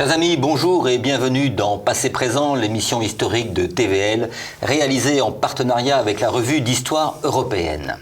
Chers amis, bonjour et bienvenue dans Passé Présent, l'émission historique de TVL, réalisée en partenariat avec la revue d'histoire européenne.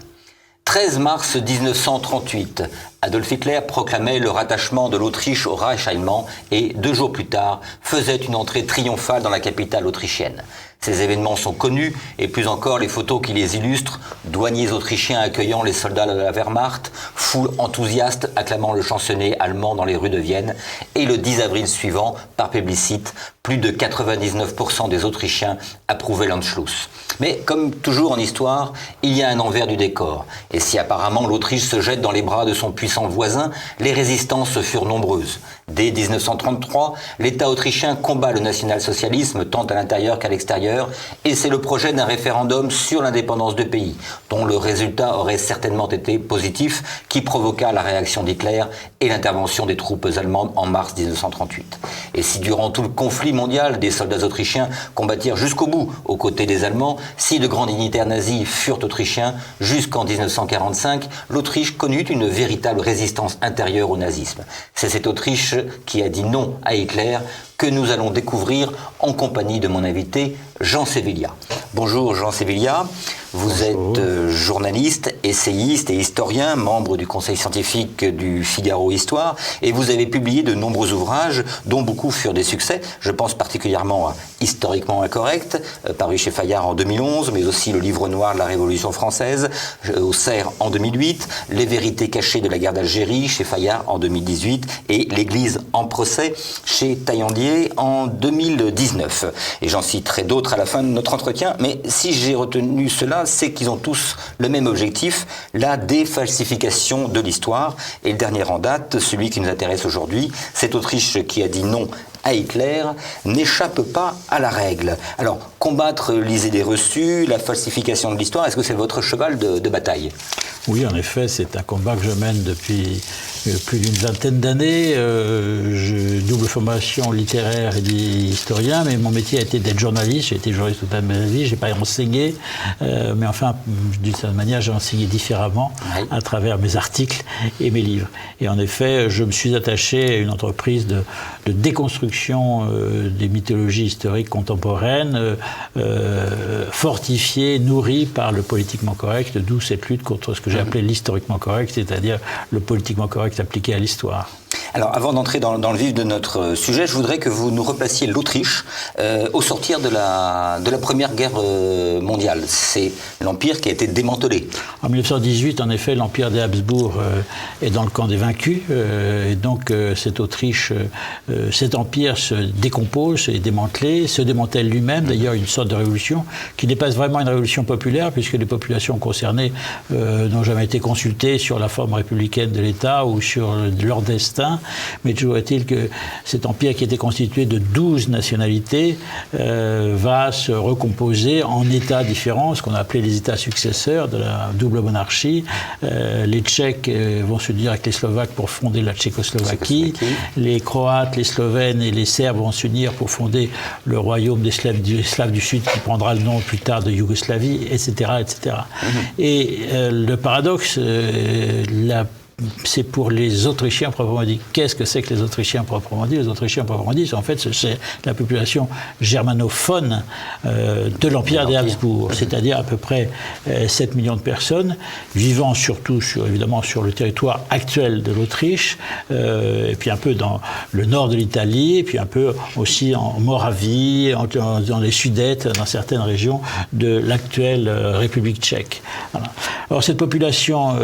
13 mars 1938, Adolf Hitler proclamait le rattachement de l'Autriche au Reich allemand et 2 jours plus tard, faisait une entrée triomphale dans la capitale autrichienne. Ces événements sont connus et plus encore les photos qui les illustrent, douaniers autrichiens accueillant les soldats de la Wehrmacht, foule enthousiaste acclamant le chansonnier allemand dans les rues de Vienne et le 10 avril suivant, par plébiscite, plus de 99% des Autrichiens approuvaient l'Anschluss. Mais comme toujours en histoire, il y a un envers du décor. Et si apparemment l'Autriche se jette dans les bras de son puissant voisin, les résistances furent nombreuses. Dès 1933, l'État autrichien combat le national-socialisme tant à l'intérieur qu'à l'extérieur, et c'est le projet d'un référendum sur l'indépendance du pays, dont le résultat aurait certainement été positif, qui provoqua la réaction d'Hitler et l'intervention des troupes allemandes en mars 1938. Et si durant tout le conflit mondial, des soldats autrichiens combattirent jusqu'au bout aux côtés des Allemands, si de grands dignitaires nazis furent autrichiens, jusqu'en 1945, l'Autriche connut une véritable résistance intérieure au nazisme. C'est cette Autriche qui a dit non à Hitler que nous allons découvrir en compagnie de mon invité Jean Sévillia. Bonjour Jean Sévillia, vous êtes journaliste, essayiste et historien, membre du conseil scientifique du Figaro Histoire, et vous avez publié de nombreux ouvrages dont beaucoup furent des succès. Je pense particulièrement à Historiquement incorrect, paru chez Fayard en 2011, mais aussi le livre noir de la Révolution française, au CERF en 2008, Les vérités cachées de la guerre d'Algérie chez Fayard en 2018 et L'Église en procès chez Taillandier en 2019. Et j'en citerai d'autres à la fin de notre entretien, mais si j'ai retenu cela, c'est qu'ils ont tous le même objectif, la défalsification de l'histoire. Et le dernier en date, celui qui nous intéresse aujourd'hui, cette Autriche qui a dit non à Hitler, n'échappe pas à la règle. Alors, combattre les idées reçues, la falsification de l'histoire, est-ce que c'est votre cheval de bataille ? Oui, en effet, c'est un combat que je mène depuis plus d'une vingtaine d'années. Double formation littéraire et historien, mais mon métier a été d'être journaliste. J'ai été journaliste toute ma vie, j'ai pas enseigné, mais enfin, d'une certaine manière, j'ai enseigné différemment à travers mes articles et mes livres. Et en effet, je me suis attaché à une entreprise de déconstruction des mythologies historiques contemporaines, fortifiée, nourrie par le politiquement correct, d'où cette lutte contre ce que j'ai appelé l'historiquement correct, c'est-à-dire le politiquement correct appliqué à l'histoire. Alors, avant d'entrer dans le vif de notre sujet, je voudrais que vous nous replaciez l'Autriche au sortir de la Première Guerre mondiale. C'est l'empire qui a été démantelé. En 1918, en effet, l'empire des Habsbourg est dans le camp des vaincus. Et donc, cette Autriche, cet empire se décompose, est démantelé, se démantèle lui-même. D'ailleurs, une sorte de révolution qui n'est pas vraiment une révolution populaire, puisque les populations concernées n'ont jamais été consultées sur la forme républicaine de l'État ou sur leur destin. Mais toujours est-il que cet empire qui était constitué de 12 nationalités va se recomposer en États différents, ce qu'on a appelé les États successeurs de la double monarchie. Les Tchèques vont se unir avec les Slovaques pour fonder la Tchécoslovaquie. Les Croates, les Slovènes et les Serbes vont s'unir pour fonder le royaume des Slaves du Sud qui prendra le nom plus tard de Yougoslavie, etc. etc. Et le paradoxe, c'est pour les Autrichiens proprement dit. Qu'est-ce que c'est que les Autrichiens proprement dit ? Les Autrichiens proprement dit, en fait, c'est la population germanophone de l'Empire des Habsbourg, c'est-à-dire à peu près 7 millions de personnes, vivant surtout, évidemment, sur le territoire actuel de l'Autriche, et puis un peu dans le nord de l'Italie, et puis un peu aussi en Moravie, dans les Sudètes, dans certaines régions de l'actuelle République tchèque. Voilà. Alors cette population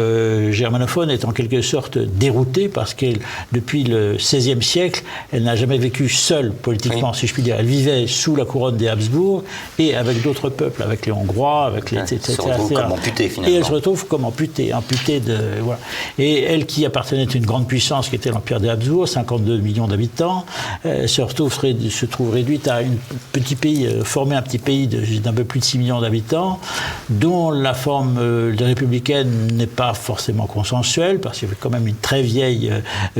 germanophone est en quelque sorte déroutée parce que depuis le XVIe siècle, elle n'a jamais vécu seule politiquement, si je puis dire. Elle vivait sous la couronne des Habsbourg et avec d'autres peuples, avec les Hongrois, avec les etc. Elle se retrouve comme amputée finalement. Et elle se retrouve comme amputée de voilà. Et elle qui appartenait à une grande puissance qui était l'Empire des Habsbourg, 52 millions d'habitants, se trouve réduite à un petit pays, former un petit pays d'un peu plus de 6 millions d'habitants, dont la forme républicaine n'est pas forcément consensuelle parce parce qu'il y avait quand même une très vieille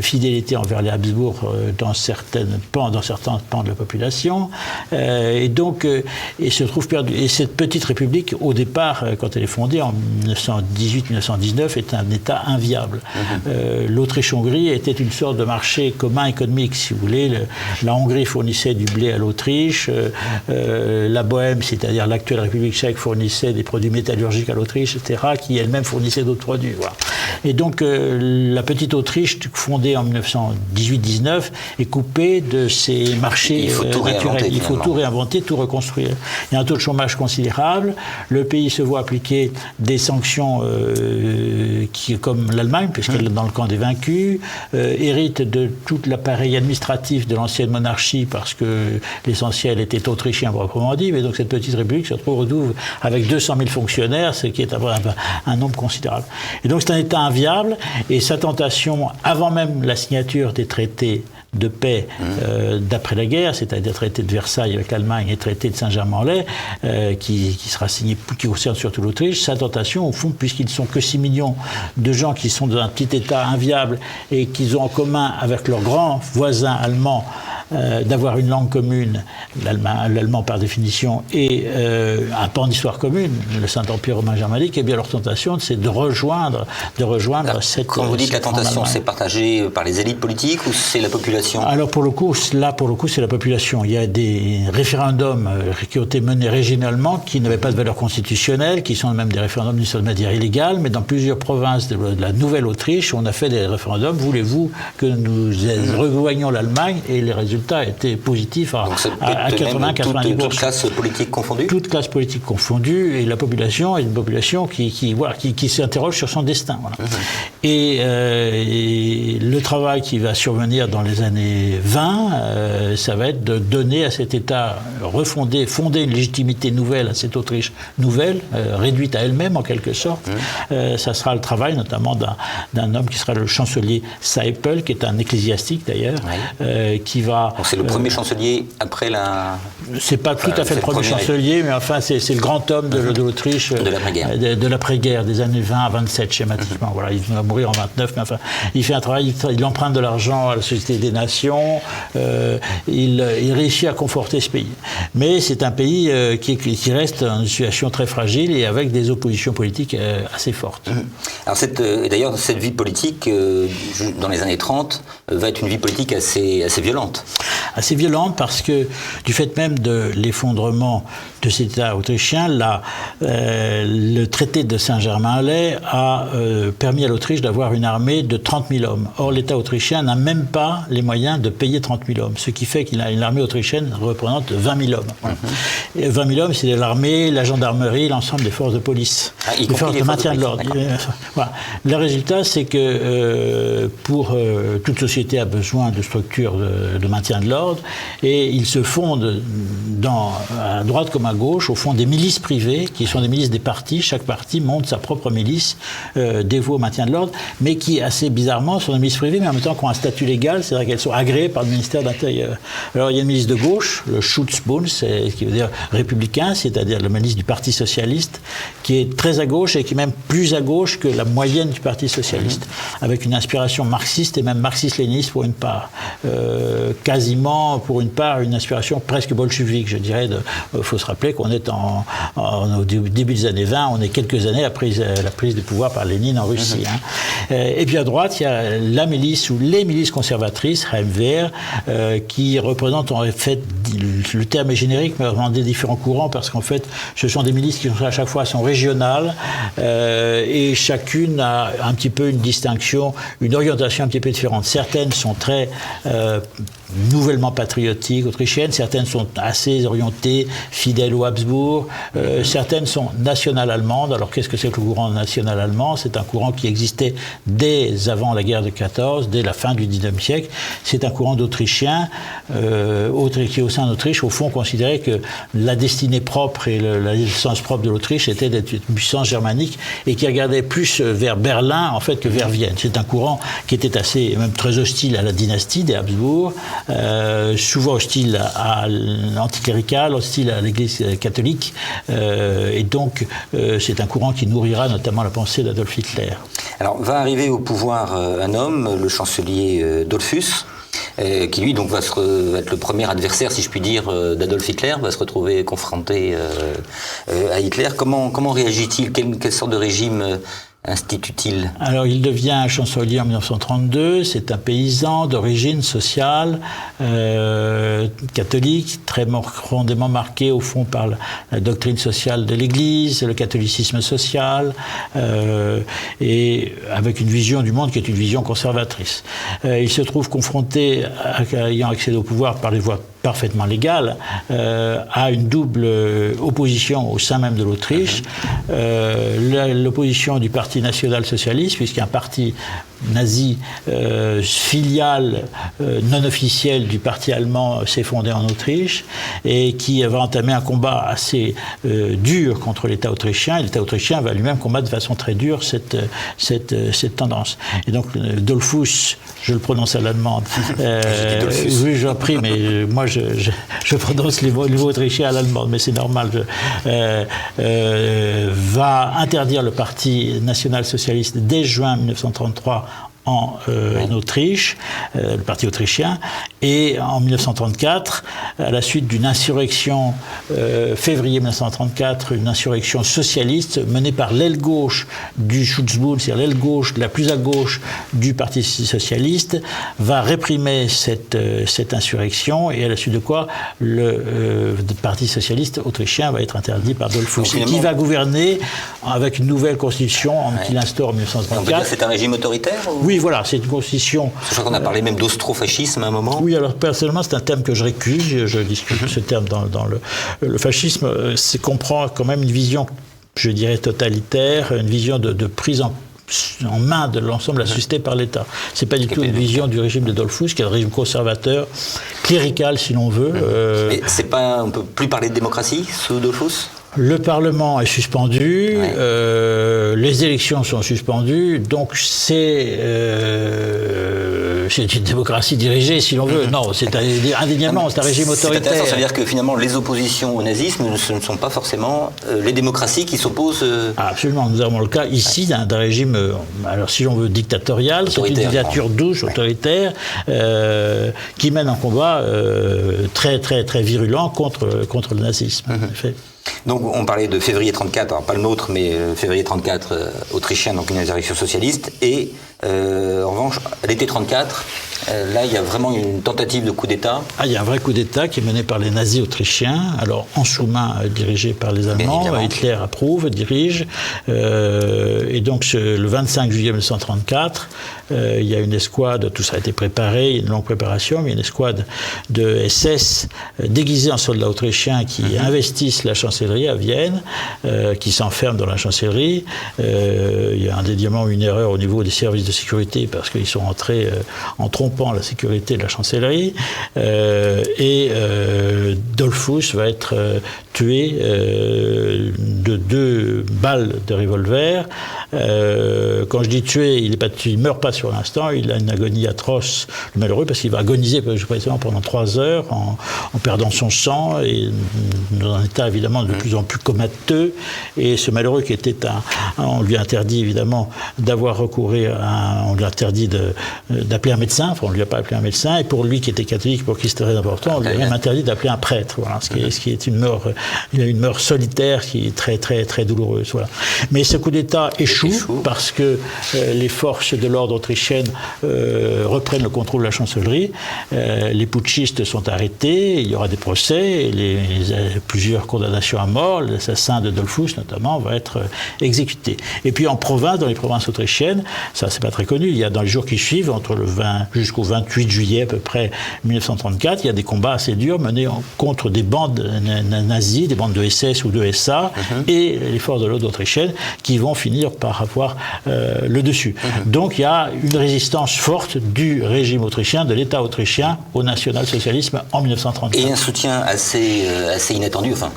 fidélité envers les Habsbourg dans certains pans de la population. Et donc, il se trouve perdu. Et cette petite république, au départ, quand elle est fondée en 1918-1919, est un État inviable. L'Autriche-Hongrie était une sorte de marché commun économique, si vous voulez. La Hongrie fournissait du blé à l'Autriche, la Bohème, c'est-à-dire l'actuelle République tchèque, fournissait des produits métallurgiques à l'Autriche, etc., qui elle-même fournissait d'autres produits. Voilà. Et donc, la petite Autriche, fondée en 1918-19, est coupée de ces marchés naturels. Il faut tout réinventer, tout reconstruire. Il y a un taux de chômage considérable. Le pays se voit appliquer des sanctions comme l'Allemagne, puisqu'elle est dans le camp des vaincus, hérite de tout l'appareil administratif de l'ancienne monarchie, parce que l'essentiel était autrichien proprement dit, mais donc cette petite république se retrouve avec 200 000 fonctionnaires, ce qui est un nombre considérable. Et donc c'est un État inviable, et sa tentation, avant même la signature des traités de paix d'après la guerre, c'est-à-dire traité de Versailles avec l'Allemagne et traité de Saint-Germain-en-Laye, qui sera signé, qui concerne surtout l'Autriche, sa tentation, au fond, puisqu'ils ne sont que 6 millions de gens qui sont dans un petit État inviable et qu'ils ont en commun avec leurs grands voisins allemands, d'avoir une langue commune, l'allemand par définition, et un pan d'histoire commune, le Saint-Empire romain germanique, et bien leur tentation, c'est de rejoindre cette... Quand vous dites la tentation, c'est partagé par les élites politiques ou c'est la population? Alors pour le coup, c'est la population. Il y a des référendums qui ont été menés régionalement, qui n'avaient pas de valeur constitutionnelle, qui sont même des référendums d'une certaine manière illégales, mais dans plusieurs provinces de la Nouvelle-Autriche, on a fait des référendums. Voulez-vous que nous rejoignions l'Allemagne? Et les résultats étaient positifs à 80-90%. Toute classe politique confondue? Toute classe politique confondue, et la population est une population qui s'interroge sur son destin. Voilà. Et le travail qui va survenir dans les années 20, ça va être de donner à cet État, fonder une légitimité nouvelle à cette Autriche nouvelle, réduite à elle-même en quelque sorte. Ça sera le travail notamment d'un homme qui sera le chancelier Seipel, qui est un ecclésiastique d'ailleurs, qui va... Donc c'est le premier chancelier après la... C'est pas tout à fait le premier chancelier, mais enfin c'est le grand homme de l'Autriche de l'après-guerre, des années 20 à 27 schématiquement. Voilà, il va mourir en 29, mais enfin il fait un travail, il emprunte de l'argent à la Société des Nations, il réussit à conforter ce pays. Mais c'est un pays qui reste dans une situation très fragile et avec des oppositions politiques assez fortes. Alors d'ailleurs cette vie politique dans les années 30 va être une vie politique assez violente. Assez violente parce que du fait même de l'effondrement de cet État autrichien, le traité de Saint-Germain-en-Laye a permis à l'Autriche d'avoir une armée de 30 000 hommes. Or, l'État autrichien n'a même pas les moyens de payer 30 000 hommes, ce qui fait qu'il a une armée autrichienne représente 20 000 hommes. Et 20 000 hommes, c'est l'armée, la gendarmerie, l'ensemble des forces de police, les forces de maintien de l'ordre. Voilà. Le résultat, c'est que toute société a besoin de structures de maintien de l'ordre, et ils se fondent à droite comme à gauche, au fond, des milices privées, qui sont des milices des partis. Chaque parti monte sa propre milice dévouée au maintien de l'ordre, mais qui, assez bizarrement, sont des milices privées, mais en même temps qui ont un statut légal, c'est-à-dire qu'elles sont agréées par le ministère de l'Intérieur. Alors, il y a une milice de gauche, le Schutzbund, qui veut dire républicain, c'est-à-dire la milice du Parti socialiste, qui est très à gauche et qui est même plus à gauche que la moyenne du Parti socialiste, avec une inspiration marxiste et même marxiste-léniniste pour une part. Quasiment, pour une part, une inspiration presque bolchevique, je dirais. Il faut se rappeler qu'on est au début des années 20, on est quelques années après la prise de pouvoir par Lénine en Russie. Et puis à droite, il y a la milice ou les milices conservatrices, Heimwehr, qui représentent en fait, le terme est générique, mais vraiment des différents courants, parce qu'en fait, ce sont des milices qui à chaque fois sont régionales, et chacune a un petit peu une distinction, une orientation un petit peu différente. Certaines sont très nouvellement patriotiques autrichiennes, certaines sont assez orientées, fidèles aux Habsbourg, certaines sont nationales allemandes. Alors qu'est-ce que c'est que le courant national allemand? C'est un courant qui existait dès avant la guerre de 14, dès la fin du XIXe siècle. C'est un courant d'Autrichiens qui au sein d'Autriche, au fond, considéraient que la destinée propre et la licence propre de l'Autriche était d'être une puissance germanique et qui regardait plus vers Berlin, en fait, que vers Vienne. C'est un courant qui était assez, même très hostile à la dynastie des Habsbourg, souvent hostile à l'anticlérical, hostile à l'Église catholique, et donc c'est un courant qui nourrira notamment la pensée d'Adolf Hitler. Alors, va arriver au pouvoir un homme, le chancelier Dollfuss, qui lui donc va être le premier adversaire, si je puis dire, d'Adolf Hitler, va se retrouver confronté à Hitler. Comment réagit-il? Quelle sorte de régime institue-t-il? Alors, il devient chancelier en 1932. C'est un paysan d'origine sociale, catholique, très profondément marqué, au fond, par la doctrine sociale de l'Église, le catholicisme social, et avec une vision du monde qui est une vision conservatrice. Il se trouve confronté, ayant accédé au pouvoir par les voies parfaitement légale, à une double opposition au sein même de l'Autriche. L'opposition du Parti national-socialiste, puisqu'un parti nazi filial non officiel du parti allemand s'est fondé en Autriche et qui va entamer un combat assez dur contre l'État autrichien. Et l'État autrichien va lui-même combattre de façon très dure cette tendance. Et donc Dollfuss, je le prononce à l'allemande. Oui, j'en prie, mais moi je prononce les mots autrichiens à l'allemande, mais c'est normal. Va interdire le Parti national-socialiste dès juin 1933 en Autriche, le parti autrichien, et en 1934, à la suite d'une insurrection, février 1934, une insurrection socialiste menée par l'aile gauche du Schutzbund, c'est-à-dire l'aile gauche, la plus à gauche du Parti socialiste, va réprimer cette insurrection, et à la suite de quoi le Parti socialiste autrichien va être interdit par Dollfuss, qui va gouverner avec une nouvelle constitution qu'il instaure en 1934. On peut dire que c'est un régime autoritaire ou... Oui, voilà, c'est une constitution... Je crois qu'on a parlé même d'austro-fascisme à un moment. Oui, alors personnellement, c'est un terme que je récuse. Je discute ce terme dans le fascisme. Comprend quand même une vision, je dirais, totalitaire, une vision de prise en main de l'ensemble de la société par l'État. C'est pas du tout une vision du régime de Dollfuss, qui est un régime conservateur, clérical, si l'on veut. Mais c'est pas, on peut plus parler de démocratie sous Dollfuss ? Le Parlement est suspendu, les élections sont suspendues, donc c'est une démocratie dirigée, si l'on veut. Non, c'est indéniablement, c'est un régime autoritaire. C'est intéressant, ça veut dire que finalement, les oppositions au nazisme, ce ne sont pas forcément les démocraties qui s'opposent... Absolument, nous avons le cas ici d'un régime, alors si l'on veut, dictatorial, c'est une dictature douce, autoritaire, qui mène un combat très, très, très virulent contre le nazisme, en effet. Donc on parlait de février 34, alors pas le nôtre, mais février 34 autrichien, donc une insurrection socialiste, et en revanche, l'été 34, là il y a vraiment une tentative de coup d'État. Ah, il y a un vrai coup d'État qui est mené par les nazis autrichiens, alors en sous-main dirigé par les Allemands, Hitler approuve, dirige, et donc le 25 juillet 1934, il y a une escouade, tout ça a été préparé, une longue préparation, mais il y a une escouade de SS déguisée en soldats autrichiens qui investissent la chancellerie à Vienne, qui s'enferment dans la chancellerie. Il y a indéniablement une erreur au niveau des services de sécurité parce qu'ils sont entrés en trompant la sécurité de la chancellerie. Et Dollfuss va être tué de 2 balles de revolver. Quand je dis tué, il ne meurt pas sur l'instant, il a une agonie atroce, le malheureux, parce qu'il va agoniser précisément pendant 3 heures en perdant son sang et dans un état évidemment de plus en plus comateux. Et ce malheureux qui était on lui a interdit évidemment d'avoir recouru on lui a interdit d'appeler un médecin, enfin on ne lui a pas appelé un médecin, et pour lui qui était catholique, pour qui c'était très important, on lui a même interdit d'appeler un prêtre, voilà, ce qui est une mort, il a une mort solitaire qui est très très très douloureuse, voilà. Mais ce coup d'État échoue parce que les forces de l'ordre autrichiennes reprennent le contrôle de la chancellerie, les putschistes sont arrêtés, il y aura des procès, plusieurs condamnations à mort, l'assassin de Dollfuss notamment va être exécuté. Et puis en province, dans les provinces autrichiennes, ça c'est pas très connu, il y a dans les jours qui suivent, entre le 20 jusqu'au 28 juillet à peu près 1934, il y a des combats assez durs menés contre des bandes nazies nazis, des bandes de SS ou de SA, et les forces de l'ordre autrichiennes qui vont finir par avoir le dessus. Donc il y a une résistance forte du régime autrichien, de l'État autrichien au national-socialisme en 1935. Et un soutien assez inattendu, enfin,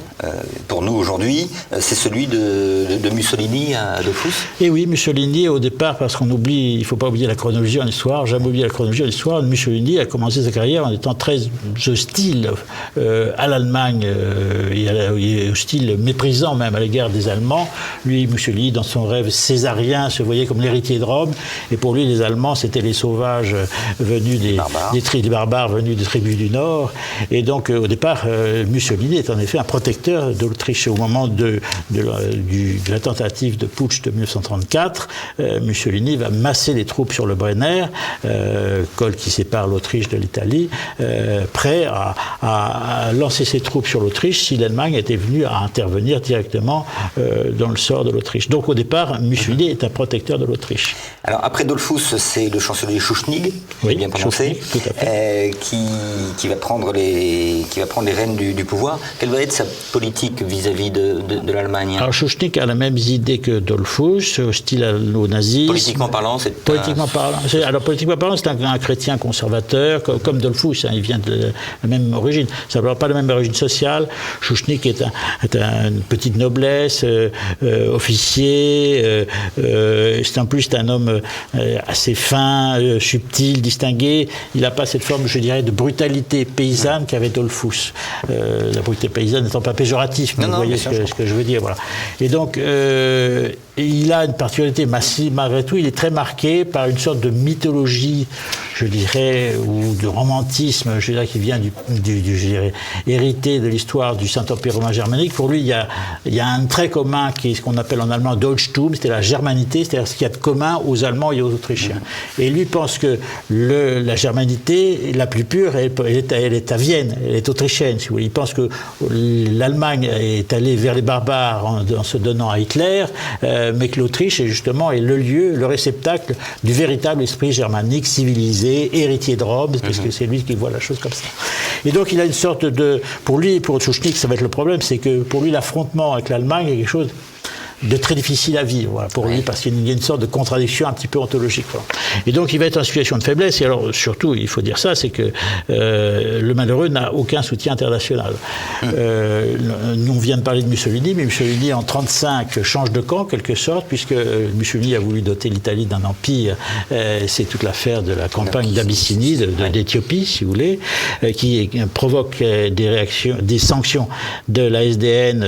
pour nous aujourd'hui, c'est celui de Mussolini à Dollfuss. Et oui, Mussolini, au départ, parce qu'on oublie, il ne faut pas oublier la chronologie en histoire, jamais oublier la chronologie en histoire, Mussolini a commencé sa carrière en étant très hostile à l'Allemagne, et hostile, méprisant même à l'égard des Allemands. Lui, Mussolini, dans son rêve césarien, se voyait comme l'héritier de Rome, et pour lui, les Allemands, c'était les sauvages venus des barbares venus des tribus du Nord. Et donc, au départ, Mussolini est en effet un protecteur de l'Autriche. Au moment de la tentative de putsch de 1934, Mussolini va masser les troupes sur le Brenner, col qui sépare l'Autriche de l'Italie, prêt à lancer ses troupes sur l'Autriche si l'Allemagne était venue à intervenir directement dans le sort de l'Autriche. Donc au départ, Mussolini est un protecteur de l'Autriche. Alors après Dollfuss, c'est le chancelier Schuschnigg, oui, bien prononcé, tout à fait. Qui va prendre les rênes du pouvoir. Quelle va être sa politique vis-à-vis de l'Allemagne? Alors Schuschnigg a la même idée que Dollfuss, hostile aux nazis. Politiquement parlant, c'est politiquement parlant, c'est un chrétien conservateur, comme Dollfuss, il vient de la même origine. Ça n'a pas la même origine sociale. Schuschnigg est une petite noblesse, officier. En plus, c'est un homme assez fin, subtil, distingué. Il n'a pas cette forme, je dirais, de brutalité paysanne qu'avait Dollfuss. La brutalité paysanne n'étant pas péjoratif, mais vous voyez ce que je veux dire. Voilà. Et donc, il a une particularité massive, malgré tout, il est très marqué par une sorte de mythologie, je dirais, ou de romantisme, je dirais, qui vient je dirais, hérité de l'histoire du Saint-Empire romain germanique. Pour lui, il y a un trait commun qui est ce qu'on appelle en allemand Deutschtum, c'est la germanité, c'est-à-dire ce qu'il y a de commun aux Allemands et aux Autrichiens. Et lui pense que la germanité, la plus pure, elle est à Vienne, elle est autrichienne, si vous voulez. Il pense que l'Allemagne est allée vers les barbares en se donnant à Hitler, mais que l'Autriche est justement le lieu, le réceptacle du véritable esprit germanique, civilisé, héritier de Rome, parce que c'est lui qui voit la chose comme ça. Et donc il a une sorte de... Pour Schuschnigg, ça va être le problème, c'est que pour lui, l'affrontement avec l'Allemagne est quelque chose de très difficile à vivre, voilà, pour lui, parce qu'il y a une sorte de contradiction un petit peu ontologique. Voilà. Et donc, il va être en situation de faiblesse. Et alors, surtout, il faut dire ça, c'est que le malheureux n'a aucun soutien international. Nous, on vient de parler de Mussolini, mais Mussolini, en 1935, change de camp, en quelque sorte, puisque Mussolini a voulu doter l'Italie d'un empire. C'est toute l'affaire de la campagne d'Abyssinie, d'Éthiopie, si vous voulez, qui provoque des sanctions de la SDN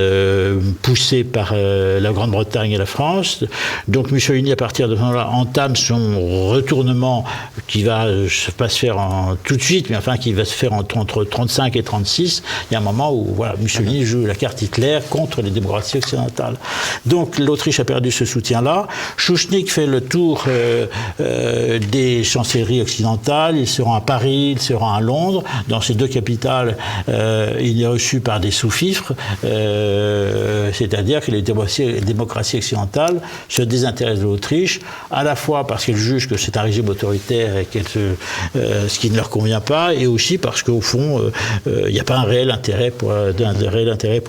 poussées par la Grande-Bretagne et la France. Donc Mussolini, à partir de ce moment-là, entame son retournement qui va pas se faire tout de suite, mais enfin qui va se faire entre 1935 et 1936. Il y a un moment où voilà, Mussolini joue la carte Hitler contre les démocraties occidentales. Donc l'Autriche a perdu ce soutien-là. Schuschnigg fait le tour des chancelleries occidentales. Il se rend à Paris, il se rend à Londres. Dans ces deux capitales, il est reçu par des sous-fifres, c'est-à-dire que les démocratie occidentale se désintéresse de l'Autriche, à la fois parce qu'elle juge que c'est un régime autoritaire et ce qui ne leur convient pas, et aussi parce qu'au fond, il n'y a pas un réel intérêt pour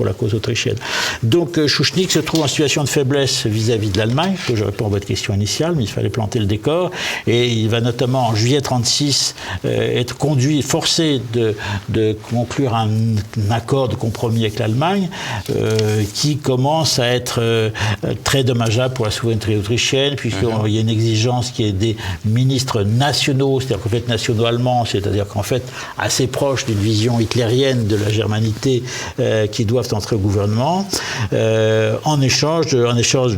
la cause autrichienne. Donc Schuschnigg se trouve en situation de faiblesse vis-à-vis de l'Allemagne, que je réponds à votre question initiale, mais il fallait planter le décor, et il va notamment en juillet 1936 être forcé de conclure un accord de compromis avec l'Allemagne, qui commence à être très dommageable pour la souveraineté autrichienne, puisqu'il y a une exigence qui est des ministres nationaux, c'est-à-dire qu'en fait nationaux-allemands, c'est-à-dire qu'en fait assez proches d'une vision hitlérienne de la germanité, qui doivent entrer au gouvernement, en échange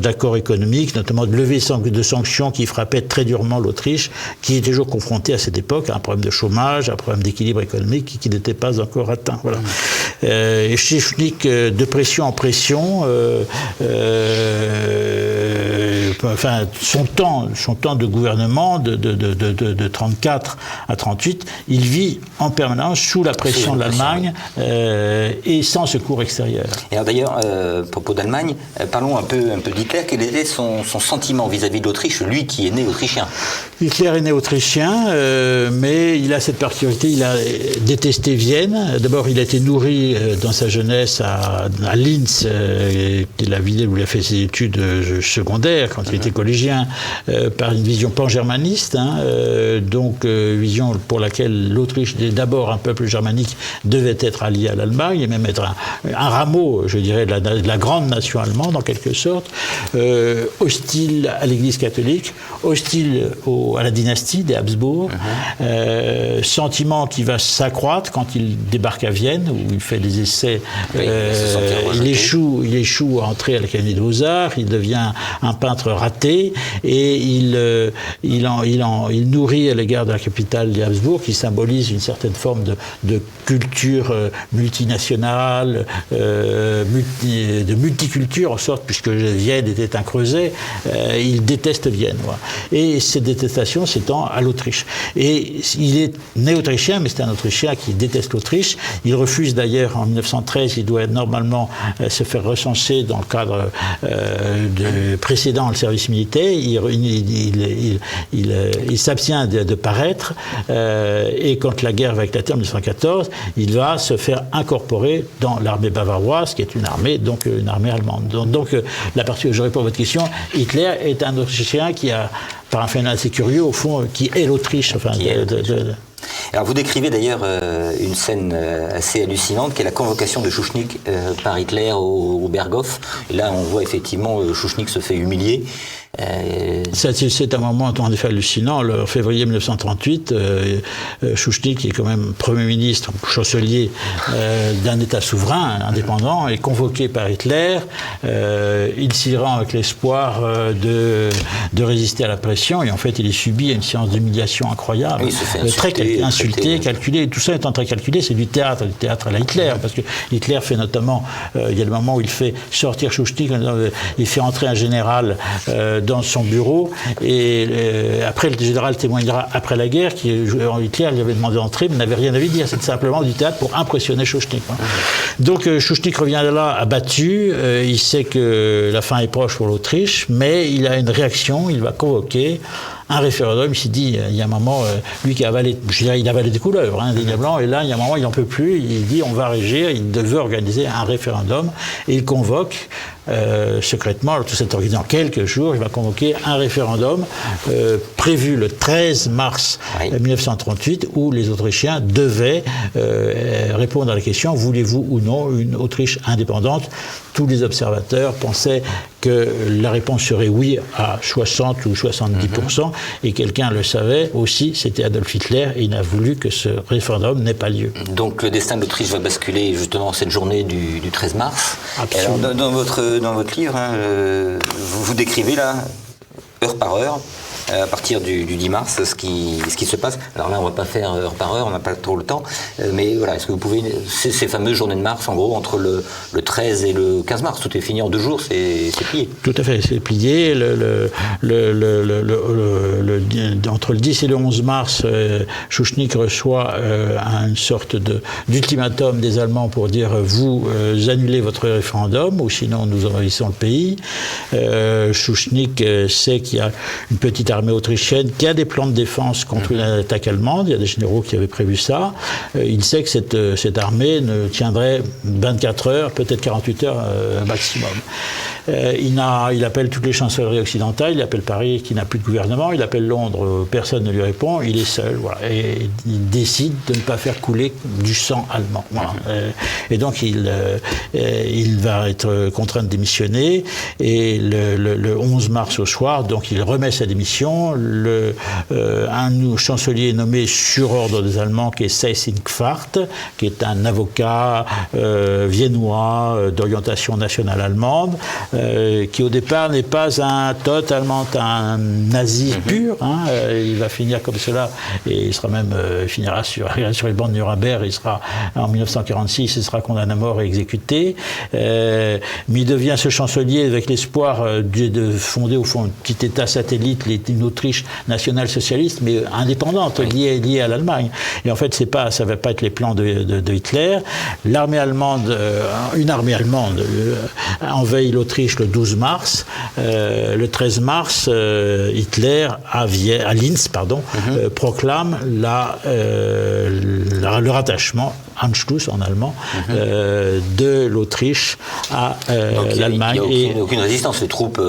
d'accords économiques, notamment de levée de sanctions qui frappaient très durement l'Autriche, qui est toujours confrontée à cette époque à un problème de chômage, à un problème d'équilibre économique qui n'était pas encore atteint. Voilà. Et Schuschnigg, de pression en pression, son temps de gouvernement de 34 à 38, il vit en permanence sous la pression de l'Allemagne et sans secours extérieur. Et d'ailleurs, à propos d'Allemagne, parlons un peu d'Hitler. Quel était son sentiment vis-à-vis de l'Autriche, lui qui est né autrichien? Hitler est né autrichien, mais il a cette particularité, il a détesté Vienne. D'abord, il a été nourri dans sa jeunesse à Linz, qui est la ville où il a fait ses études secondaires quand il était collégien, par une vision pan-germaniste, donc vision pour laquelle l'Autriche est d'abord un peuple germanique, devait être allié à l'Allemagne, et même être un rameau, je dirais, de la grande nation allemande, en quelque sorte, hostile à l'Église catholique, hostile à la dynastie des Habsbourg, sentiment qui va s'accroître quand il débarque à Vienne, où il fait des essais, il échoue à entrer à l'Académie des Beaux-Arts, il devient un peintre raté, et il nourrit à l'égard de la capitale des Habsbourg, qui symbolise une certaine forme de culture multinationale, de multiculture, en sorte, puisque Vienne était un creuset, il déteste Vienne. Voilà. Et cette détestation s'étend à l'Autriche. Et il est né autrichien, mais c'est un Autrichien qui déteste l'Autriche. Il refuse d'ailleurs, en 1913, il doit normalement se faire recenser dans le cadre précédent le service militaire. Il s'abstient de paraître, et quand la guerre va éclater en 1914, il va se faire incorporer dans l'armée bavaroise, qui est une armée allemande. Donc la partie, je réponds à votre question, Hitler est un Autrichien qui a, par un phénomène assez curieux, au fond, qui est l'Autriche. Alors vous décrivez d'ailleurs une scène assez hallucinante, qui est la convocation de Schuschnigg par Hitler au Berghof. Et là, on voit effectivement Schuschnigg se fait humilier. C'est un moment en effet hallucinant. En février 1938, Schuschnigg, qui est quand même Premier ministre, chancelier d'un État souverain, indépendant, est convoqué par Hitler. Il s'y rend avec l'espoir de résister à la pression, et en fait il est subi à une séance d'humiliation incroyable. Oui, il se fait insulté, calculé, et tout ça étant très calculé, c'est du théâtre à la Hitler, parce que Hitler fait notamment, il y a le moment où il fait sortir Schuschnigg, il fait entrer un général dans son bureau, et après le général témoignera après la guerre Hitler lui avait demandé d'entrer, mais n'avait rien à lui dire, c'est simplement du théâtre pour impressionner Schuschnigg. Donc Schuschnigg revient de là abattu, il sait que la fin est proche pour l'Autriche, mais il a une réaction, il va convoquer un référendum. Il s'est dit, il y a un moment, lui qui a avalé, je dirais, il avalait des couleuvres, des liens blancs, et là, il y a un moment, il n'en peut plus, il dit, on va régir, il devait organiser un référendum, et il convoque secrètement, alors tout ça est organisé en quelques jours, il va convoquer un référendum prévu le 13 mars 1938, où les Autrichiens devaient répondre à la question, voulez-vous ou non une Autriche indépendante? Tous les observateurs pensaient que la réponse serait oui à 60 ou 70%, et quelqu'un le savait aussi, c'était Adolf Hitler, et il n'a voulu que ce référendum n'ait pas lieu. Donc le destin de l'Autriche va basculer justement cette journée du 13 mars. Alors, dans votre livre, vous décrivez là, heure par heure, à partir du 10 mars, ce qui se passe. Alors là, on ne va pas faire heure par heure, on n'a pas trop le temps, mais voilà, est-ce que vous pouvez... Ces fameuses journées de mars, en gros, entre le 13 et le 15 mars, tout est fini en 2 jours, c'est plié. Tout à fait, c'est plié. Entre le 10 et le 11 mars, Schuschnigg reçoit une sorte d'ultimatum des Allemands pour dire vous annulez votre référendum, ou sinon nous envahissons le pays. Schuschnigg sait qu'il y a une petite armée autrichienne qui a des plans de défense contre une attaque allemande. Il y a des généraux qui avaient prévu ça. Il sait que cette armée ne tiendrait 24 heures, peut-être 48 heures maximum. Il appelle toutes les chancelleries occidentales, il appelle Paris qui n'a plus de gouvernement, il appelle Londres, personne ne lui répond, il est seul. Voilà. Et il décide de ne pas faire couler du sang allemand. Voilà. Et donc il va être contraint de démissionner, et le 11 mars au soir, donc il remet sa démission. Un chancelier nommé sur ordre des Allemands, qui est Seyss-Inquart, qui est un avocat viennois d'orientation nationale allemande, qui au départ n'est pas totalement un nazi pur. Il va finir comme cela et il sera même finira sur les bancs de Nuremberg. Il sera en 1946, il sera condamné à mort et exécuté. Mais il devient ce chancelier avec l'espoir de fonder au fond un petit État satellite, une Autriche nationale-socialiste, mais indépendante, liée à l'Allemagne. Et en fait, ça ne va pas être les plans de Hitler. L'armée allemande, une armée allemande envahit l'Autriche le 12 mars. Le 13 mars, Hitler, à Linz, proclame le rattachement, Anschluss en allemand, de l'Autriche à l'Allemagne. Il n'y a aucune résistance, les troupes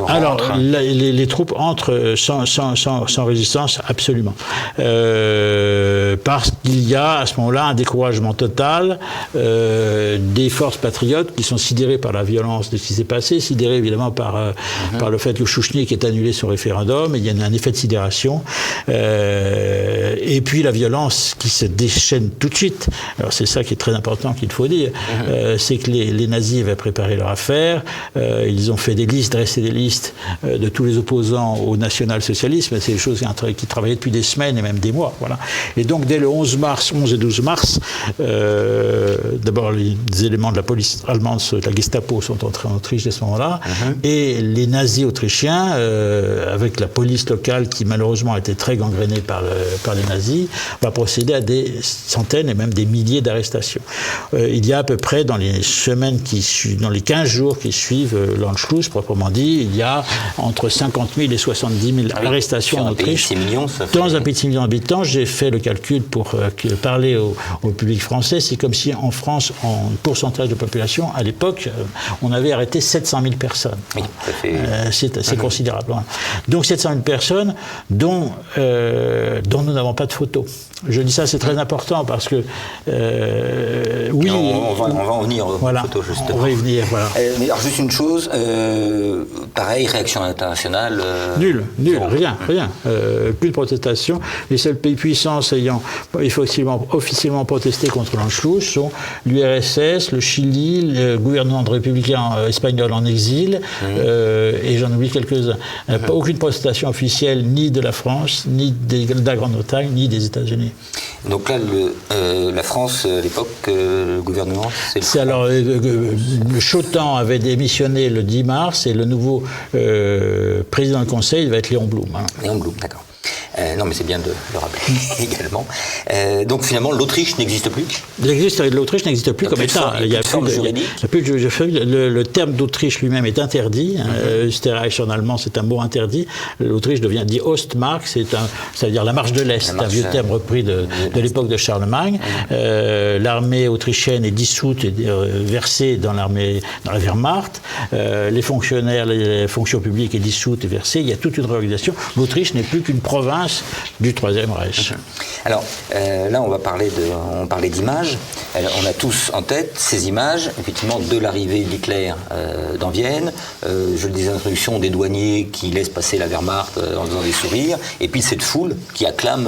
alors, les troupes entrent sans résistance, absolument. Parce qu'il y a à ce moment-là un découragement total des forces patriotes qui sont sidérées par la violence de ce qui s'est passé, sidérées évidemment par le fait que Chouchnik ait annulé son référendum, et il y a un effet de sidération. Et puis la violence qui se déchaîne tout de suite. Alors c'est ça qui est très important qu'il faut dire, c'est que les nazis avaient préparé leur affaire, ils ont fait dressé des listes de tous les opposants au national-socialisme, c'est des choses qui travaillaient depuis des semaines et même des mois. Voilà. Et donc dès le 11 et 12 mars, d'abord les éléments de la police allemande, de la Gestapo sont entrés en Autriche à ce moment-là, et les nazis autrichiens, avec la police locale qui malheureusement a été très gangrénée par les nazis, va procéder à des centaines et même des milliers d'arrestations. Il y a à peu près dans les semaines dans les 15 jours qui suivent l'Anschluss, proprement dit, il y a entre 50 000 et 70 000 arrestations en Autriche. Dans un pays de 6 millions d'habitants, j'ai fait le calcul pour parler au public français, c'est comme si en France, en pourcentage de population, à l'époque, on avait arrêté 700 000 personnes. Oui, c'est considérable. Hein. Donc 700 000 personnes dont nous n'avons pas de photos. Je dis ça, c'est très important parce que oui, on va en venir aux photos justement. On va y venir, voilà. Mais alors juste une chose, pareil, réaction internationale. Nul, rien. Plus de protestation. Les seuls pays puissances ayant officiellement protesté contre l'Anschluss sont l'URSS, le Chili, le gouvernement de républicain espagnol en exil, et j'en oublie quelques-uns. Aucune protestation officielle ni de la France, ni de la Grande-Bretagne, ni des États-Unis. Donc là, la France, à l'époque, le gouvernement, c'est alors, Chotan avait démissionné le 10 mars et le nouveau président du Conseil va être Léon Blum. Hein. Léon Blum, d'accord. Non, mais c'est bien de le rappeler également. Donc finalement, l'Autriche n'existe plus. L'Autriche n'existe plus comme État. Il n'y a plus de juridique. Le terme d'Autriche lui-même est interdit. Österreich en allemand, c'est un mot interdit. L'Autriche dit Ostmark, ça veut dire la marche de l'Est. C'est un vieux terme repris de l'époque de Charlemagne. L'armée autrichienne est dissoute et versée dans la Wehrmacht. Les fonctionnaires, les fonctions publiques est dissoute et versée. Il y a toute une réorganisation. L'Autriche n'est plus qu'une province du Troisième Reich. Alors là, on parlait d'images. On a tous en tête ces images, effectivement, de l'arrivée d'Hitler dans Vienne. Je le disais en introduction, des douaniers qui laissent passer la Wehrmacht en faisant des sourires, et puis cette foule qui acclame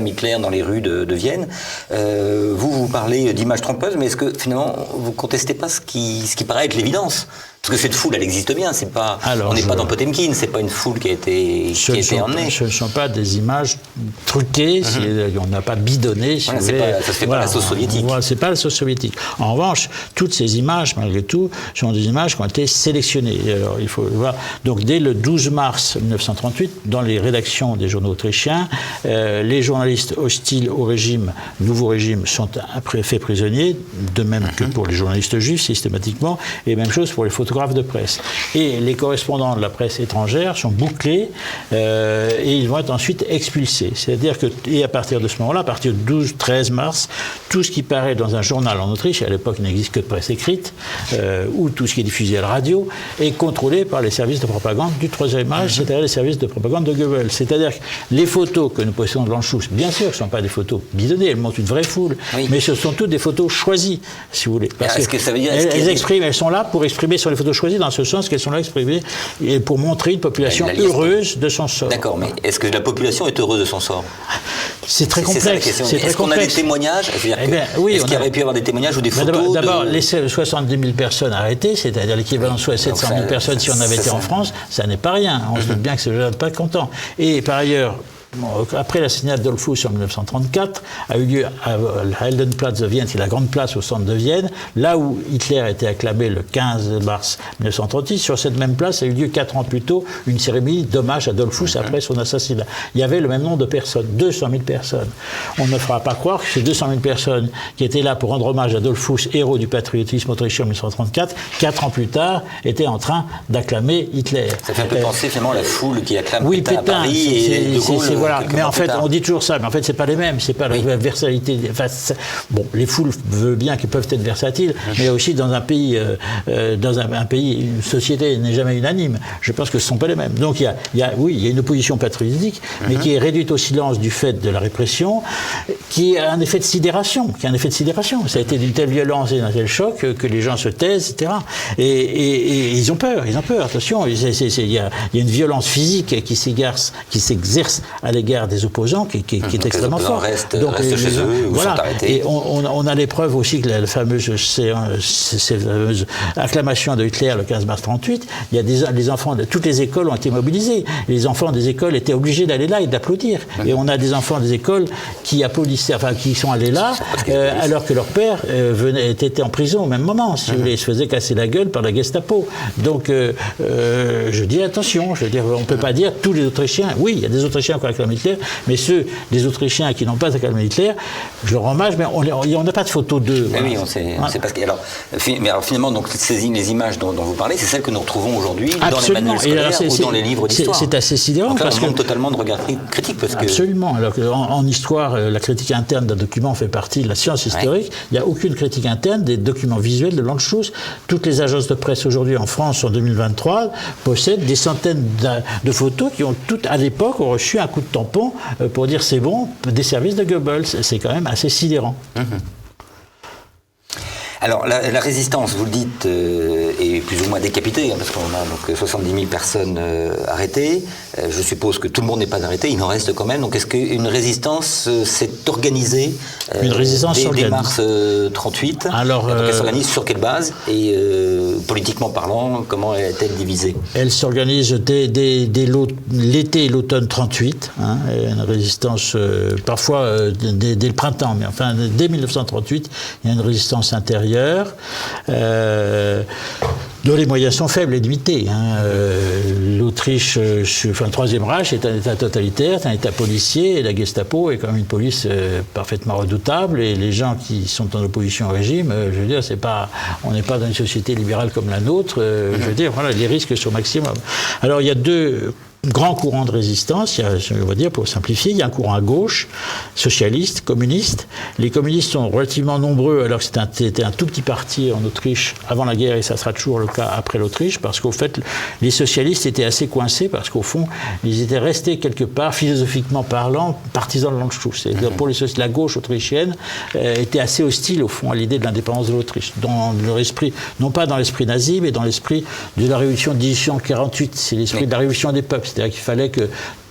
Hitler dans les rues de Vienne. Vous parlez d'images trompeuses, mais est-ce que finalement vous contestez pas ce qui paraît être l'évidence? Parce que cette foule, elle existe bien. On n'est pas dans Potemkin. C'est pas une foule qui a été emmenée. Ce ne sont pas des images truquées. On n'a pas bidonné. Ça ne se fait pas la sauce soviétique. C'est pas la sauce soviétique. En revanche, toutes ces images, malgré tout, sont des images qui ont été sélectionnées. Alors, il faut voir. Donc, dès le 12 mars 1938, dans les rédactions des journaux autrichiens, les journalistes hostiles au nouveau régime, sont faits prisonniers, de même que pour les journalistes juifs, systématiquement, et même chose pour les photographes de presse. Et les correspondants de la presse étrangère sont bouclés et ils vont être ensuite expulsés. C'est-à-dire que, et à partir de ce moment-là, à partir du 12-13 mars, tout ce qui paraît dans un journal en Autriche, et à l'époque il n'existe que de presse écrite, ou tout ce qui est diffusé à la radio, est contrôlé par les services de propagande du Troisième Reich, c'est-à-dire les services de propagande de Goebbels. C'est-à-dire que les photos que nous possédons de l'Anschluss, bien sûr, ce ne sont pas des photos bidonnées, elles montrent une vraie foule, mais ce sont toutes des photos choisies, si vous voulez. Parce que ça veut dire, elles sont là pour exprimer sur les photos choisies dans ce sens qu'elles sont là exprimées et pour montrer une population heureuse de son sort. D'accord, mais est-ce que la population est heureuse de son sort? C'est très complexe. Est-ce qu'on a des témoignages? Est-ce qu'il y aurait pu y avoir des témoignages ou des photos? D'abord, les 70 000 personnes arrêtées, c'est-à-dire l'équivalent de 700 000 personnes si on avait été en France, ça n'est pas rien. On se doute bien que ces gens ne sont pas contents. Et par ailleurs, après l'assassinat de Dollfuss en 1934, a eu lieu à Heldenplatz de Vienne, c'est la grande place au centre de Vienne, là où Hitler a été acclamé le 15 mars 1936. Sur cette même place a eu lieu 4 ans plus tôt une cérémonie d'hommage à Dollfuss après son assassinat. Il y avait le même nombre de personnes, 200 000 personnes. On ne fera pas croire que ces 200 000 personnes qui étaient là pour rendre hommage à Dollfuss, héros du patriotisme autrichien en 1934, 4 ans plus tard, étaient en train d'acclamer Hitler. Ça fait un peu penser finalement à la foule qui acclame Pétain à Paris et De Gaulle. Voilà. Mais en fait, on dit toujours ça, mais en fait, c'est pas les mêmes, c'est pas la versatilité. Enfin, bon, les foules veulent bien qu'elles peuvent être versatiles, mais aussi dans un pays, une société n'est jamais unanime. Je pense que ce sont pas les mêmes. Donc il y a une opposition patriotique, mais qui est réduite au silence du fait de la répression, qui a un effet de sidération. Ça a été d'une telle violence et d'un tel choc que les gens se taisent, etc. Et ils ont peur. Attention, il y a une violence physique qui s'exerce à l'égard des opposants qui est extrêmement fort. Restent chez eux ou sont arrêtés. Et on a les preuves aussi que la fameuse acclamation de Hitler le 15 mars 1938, il y a les enfants de toutes les écoles ont été mobilisés. Les enfants des écoles étaient obligés d'aller là et d'applaudir. Et on a des enfants des écoles qui sont allés là alors que leur père était en prison au même moment. Si vous voulez, il se faisait casser la gueule par la Gestapo. Donc je dis attention, on ne peut pas dire tous les Autrichiens. Oui, il y a des Autrichiens qui ont acclamé Hitler, mais ceux des Autrichiens qui n'ont pas acclamé Hitler, je leur rends hommage, mais on n'a pas de photo d'eux. Voilà. Oui, on sait parce que alors finalement donc les images dont vous parlez, c'est celles que nous retrouvons aujourd'hui dans les manuels scolaires ou dans les livres d'histoire. C'est assez sidérant parce qu'on totalement de regard critique parce que absolument. Alors en histoire, la critique interne d'un document fait partie de la science historique. Il n'y a aucune critique interne des documents visuels de Landshus. Toutes les agences de presse aujourd'hui en France en 2023 possèdent des centaines de photos qui ont toutes à l'époque ont reçu un coup de tampon pour dire c'est bon des services de Goebbels. C'est quand même assez sidérant. Alors, la résistance, vous le dites, est plus ou moins décapitée, parce qu'on a donc 70 000 personnes arrêtées. Je suppose que tout le monde n'est pas arrêté, il en reste quand même. Donc, est-ce qu'une résistance s'est organisée dès mars 1938 Alors, elle s'organise sur quelle base? Et politiquement parlant, comment est-elle divisée? Elle s'organise dès l'été et l'automne 1938. Une résistance, parfois dès le printemps, mais enfin, dès 1938, il y a une résistance intérieure. Dont les moyens sont faibles et limités. L'Autriche, le Troisième Reich est un État totalitaire, c'est un État policier, et la Gestapo est quand même une police parfaitement redoutable, et les gens qui sont en opposition au régime, je veux dire, on n'est pas dans une société libérale comme la nôtre, je veux dire, voilà, les risques sont maximum. Alors il y a deux grands courants de résistance, je vais dire pour simplifier, il y a un courant à gauche, socialiste, communiste. Les communistes sont relativement nombreux, alors que c'était un tout petit parti en Autriche avant la guerre, et ça sera toujours le cas après l'Autriche, parce qu'au fait, les socialistes étaient assez coincés, parce qu'au fond, ils étaient restés quelque part, philosophiquement parlant, partisans de l'Anschluss. Pour la gauche autrichienne était assez hostile, au fond, à l'idée de l'indépendance de l'Autriche, dans leur esprit, non pas dans l'esprit nazi, mais dans l'esprit de la révolution de 1848, c'est l'esprit de la révolution des peuples. C'est-à-dire qu'il fallait que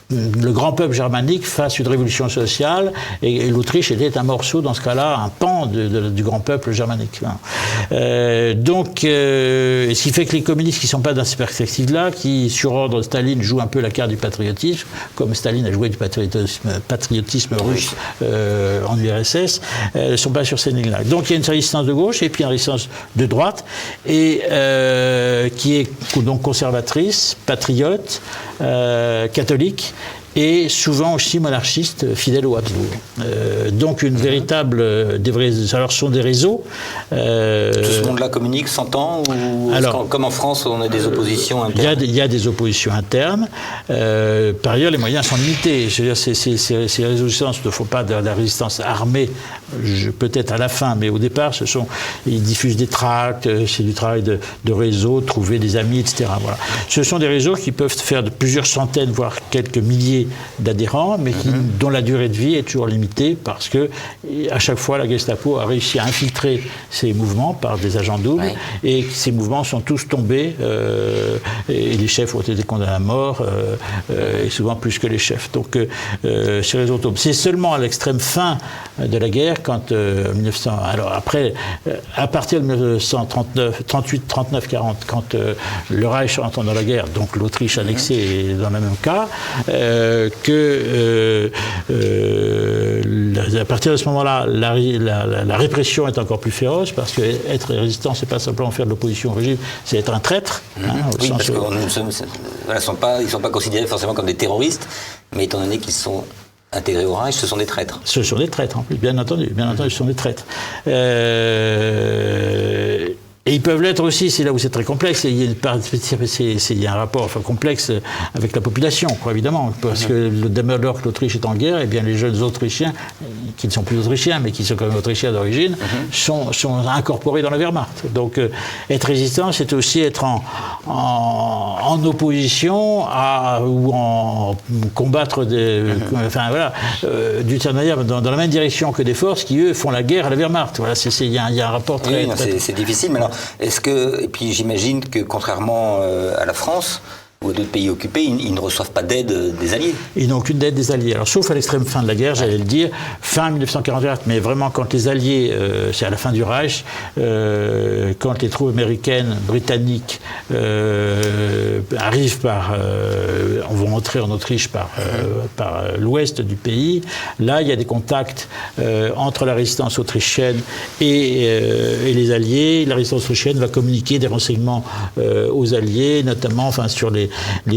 le grand peuple germanique fasse une révolution sociale, et l'Autriche était un morceau, dans ce cas-là, un pan du grand peuple germanique. Ce qui fait que les communistes qui ne sont pas dans ces perspectives-là, qui, sur ordre de Staline, jouent un peu la carte du patriotisme, comme Staline a joué du patriotisme russe en URSS, ne sont pas sur ces lignes-là. Donc il y a une résistance de gauche, et puis une résistance de droite, et qui est donc conservatrice, patriote, catholique, et souvent aussi monarchiste, fidèle aux Habsbourg. Donc une véritable... alors ce sont des réseaux... Tout ce monde-là communique, s'entend, ou comme en France, on a des oppositions internes? Il y a des oppositions internes. Par ailleurs, les moyens sont limités. Je veux dire, ces résistances ne font pas de la résistance armée, peut-être à la fin, mais au départ, ils diffusent des tracts, c'est du travail de réseau, trouver des amis, etc. Voilà. Ce sont des réseaux qui peuvent faire de plusieurs centaines, voire quelques milliers milliers d'adhérents, mais dont la durée de vie est toujours limitée parce que à chaque fois la Gestapo a réussi à infiltrer ces mouvements par des agents doubles et ces mouvements sont tous tombés et les chefs ont été condamnés à mort et souvent plus que les chefs. Donc sur les autres, c'est seulement à l'extrême fin de la guerre quand alors après à partir de 1939, 38, 39, 40, quand le Reich entre dans la guerre, donc l'Autriche annexée est dans le même cas, à partir de ce moment-là, la répression est encore plus féroce parce que être résistant, c'est pas simplement faire de l'opposition au régime, c'est être un traître. Oui, parce qu'ils ne sont pas considérés forcément comme des terroristes, mais étant donné qu'ils sont intégrés au Reich, ce sont des traîtres. Ce sont des traîtres, en plus, bien entendu, ce sont des traîtres. Et ils peuvent l'être aussi, c'est là où c'est très complexe, il y a un rapport complexe avec la population, quoi, évidemment, parce que dès lors que l'Autriche est en guerre, eh bien les jeunes Autrichiens, qui ne sont plus Autrichiens, mais qui sont quand même Autrichiens d'origine, sont incorporés dans la Wehrmacht. Donc être résistant, c'est aussi être en opposition ou en combattre d'une certaine manière, dans la même direction que des forces qui, eux, font la guerre à la Wehrmacht. Voilà, il y a un rapport très... Oui, c'est difficile, mais alors, et puis j'imagine que contrairement à la France ou à d'autres pays occupés, ils ne reçoivent pas d'aide des Alliés. Ils n'ont aucune aide des Alliés. Alors, sauf à l'extrême fin de la guerre, j'allais le dire, fin 1944, mais vraiment quand les Alliés, c'est à la fin du Reich, quand les troupes américaines, britanniques arrivent vont entrer en Autriche par l'ouest du pays, là, il y a des contacts entre la résistance autrichienne et les Alliés. La résistance autrichienne va communiquer des renseignements aux Alliés, notamment sur les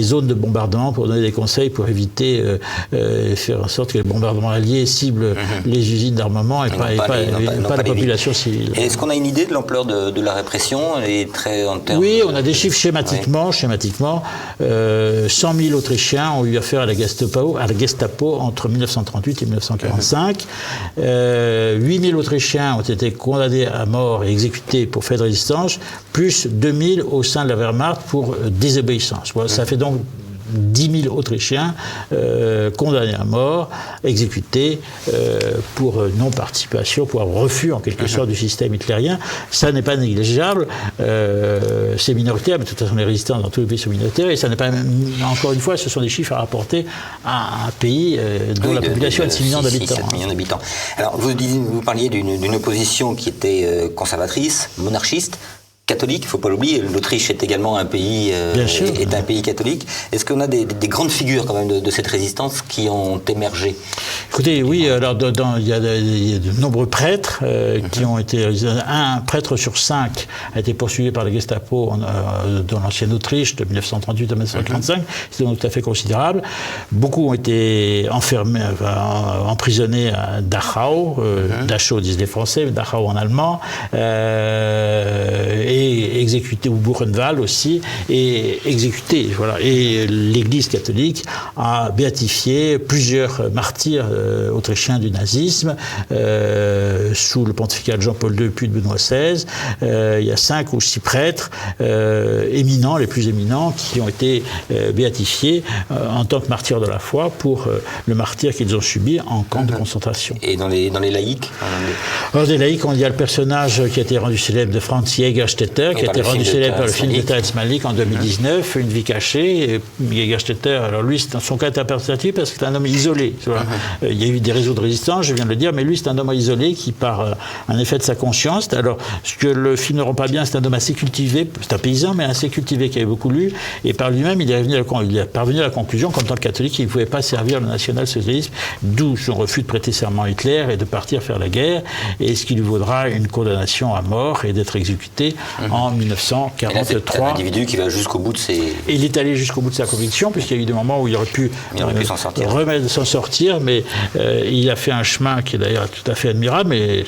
zones de bombardement pour donner des conseils pour éviter faire en sorte que les bombardements alliés ciblent les usines d'armement et pas la population civile. Et est-ce qu'on a une idée de l'ampleur de la répression Oui, on a des chiffres schématiquement. 100 000 Autrichiens ont eu affaire à la Gestapo entre 1938 et 1945. 8 000 Autrichiens ont été condamnés à mort et exécutés pour fait de résistance, plus 2 000 au sein de la Wehrmacht pour désobéissance. Voilà, ça fait donc 10 000 Autrichiens condamnés à mort, exécutés pour non-participation, pour refus en quelque sorte du système hitlérien. Ça n'est pas négligeable. C'est minoritaire, mais de toute façon les résistants dans tous les pays sont minoritaires, et ça n'est pas, encore une fois, ce sont des chiffres à rapporter à un pays dont la population est de 6 millions d'habitants. 7 millions d'habitants. Alors vous parliez d'une opposition qui était conservatrice, monarchiste, catholique, il ne faut pas l'oublier. L'Autriche est également un pays, un pays catholique. Est-ce qu'on a des grandes figures quand même de cette résistance qui ont émergé? Écoutez, oui, alors il y a de nombreux prêtres qui ont été... Un prêtre sur 5 a été poursuivi par la Gestapo dans l'ancienne Autriche de 1938 à 1945. C'est donc tout à fait considérable. Beaucoup ont été enfermés, emprisonnés à Dachau. Dachau disent les Français, Dachau en allemand. Et exécuté, ou Buchenwald aussi, et exécuté. Voilà. Et l'Église catholique a béatifié plusieurs martyrs autrichiens du nazisme sous le pontificat de Jean-Paul II puis de Benoît XVI. Il y a 5 ou 6 prêtres éminents, les plus éminents, qui ont été béatifiés en tant que martyrs de la foi pour le martyre qu'ils ont subi en camp de concentration. Et dans les laïcs? Dans les laïcs, il y a le personnage qui a été rendu célèbre de Franz Jägerstätter, qui a été rendu célèbre par le film de Terrence Malick en 2019, Une vie cachée. Et Jägerstätter, alors lui, son cas est interprétatif parce que c'est un homme isolé. Il y a eu des réseaux de résistance, je viens de le dire, mais lui, c'est un homme isolé qui, par un effet de sa conscience, alors ce que le film ne rend pas bien, c'est un homme assez cultivé, c'est un paysan, mais assez cultivé qui avait beaucoup lu, et par lui-même, il est parvenu à la conclusion qu'en tant que catholique, il ne pouvait pas servir le national-socialisme, d'où son refus de prêter serment à Hitler et de partir faire la guerre, et ce qui lui vaudra une condamnation à mort et d'être exécuté en 1943. C'est un individu qui va jusqu'au bout de ses... Et il est allé jusqu'au bout de sa conviction, puisqu'il y a eu des moments où il aurait pu s'en sortir, mais il a fait un chemin qui est d'ailleurs tout à fait admirable, mais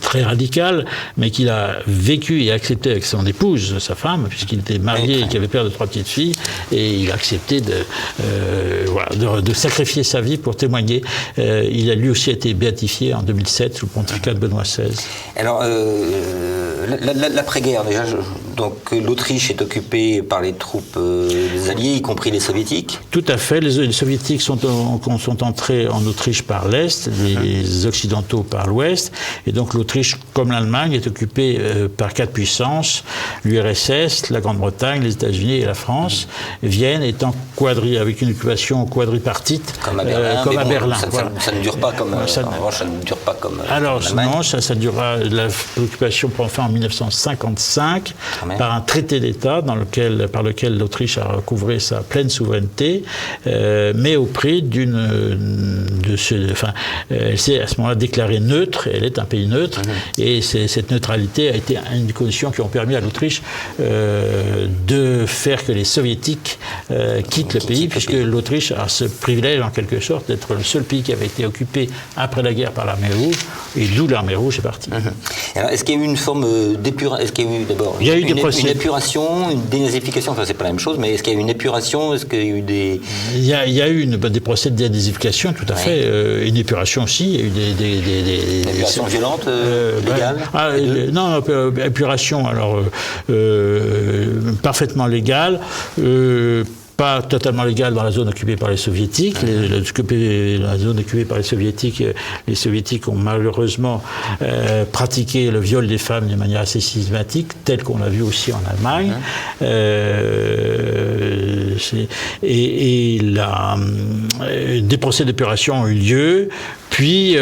très radical, mais qu'il a vécu et accepté avec son épouse, sa femme, puisqu'il était marié et qu'il avait père de 3 petites filles, et il a accepté de sacrifier sa vie pour témoigner. Il a lui aussi été béatifié en 2007 sous le pontificat de Benoît XVI. Alors, l'après-guerre, déjà, Donc l'Autriche est occupée par les troupes des Alliés, y compris les Soviétiques. Tout à fait. Les Soviétiques sont entrés en Autriche par l'Est, les Occidentaux par l'Ouest. Et donc l'Autriche, comme l'Allemagne, est occupée par 4 puissances, l'URSS, la Grande-Bretagne, les États-Unis et la France. Vienne étant avec une occupation quadripartite. Comme à Berlin. Berlin. Ça ne dure pas comme ça ne dure pas comme alors non, ça durera. L'occupation prend fin en 1955 par un traité d'État par lequel l'Autriche a recouvré sa pleine souveraineté, mais au prix elle s'est à ce moment-là déclarée neutre. Elle est un pays neutre, et cette neutralité a été une des conditions qui ont permis à l'Autriche de faire que les Soviétiques quittent le pays, puisque l'Autriche a ce privilège en quelque sorte d'être le seul pays qui avait été occupé après la guerre par l'armée rouge, et d'où l'armée rouge est partie. Alors, est-ce qu'il y a eu une forme d'épuration? Est-ce qu'il y a eu d'abord une épuration, une dénazification? Enfin, c'est pas la même chose, mais est-ce qu'il y a eu une épuration? Est-ce qu'il y a eu des... Il y a eu des procès de dénazification, tout à fait. Une épuration aussi. Il y a eu des épurations violentes, légales? Non, épuration, alors parfaitement légale. Pas totalement légal dans la zone occupée par les Soviétiques. La zone occupée par les Soviétiques ont malheureusement pratiqué le viol des femmes de manière assez systématique, tel qu'on l'a vu aussi en Allemagne. Des procès d'épuration ont eu lieu. Puis,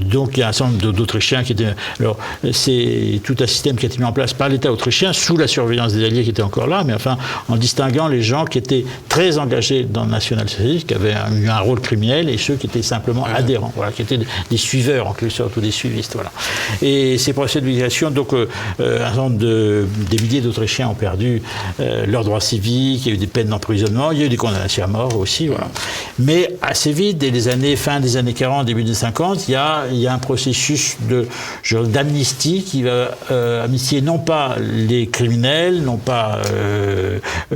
donc il y a un certain nombre d'Autrichiens qui étaient... Alors, c'est tout un système qui a été mis en place par l'État autrichien, sous la surveillance des Alliés qui étaient encore là, mais enfin, en distinguant les gens qui étaient très engagés dans le national-socialisme, qui avaient eu un rôle criminel, et ceux qui étaient simplement adhérents, voilà, qui étaient des suiveurs, en quelque sorte, ou des suivistes, voilà. Et ces procès d'épuration, donc, un certain nombre des milliers d'Autrichiens ont perdu leurs droits civiques, il y a eu des peines d'emprisonnement, il y a eu des condamnations à mort aussi, voilà. Mais assez vite, dès fin des années 40, début des 50, il y a un processus d'amnistie qui va amnistier non pas les criminels, non pas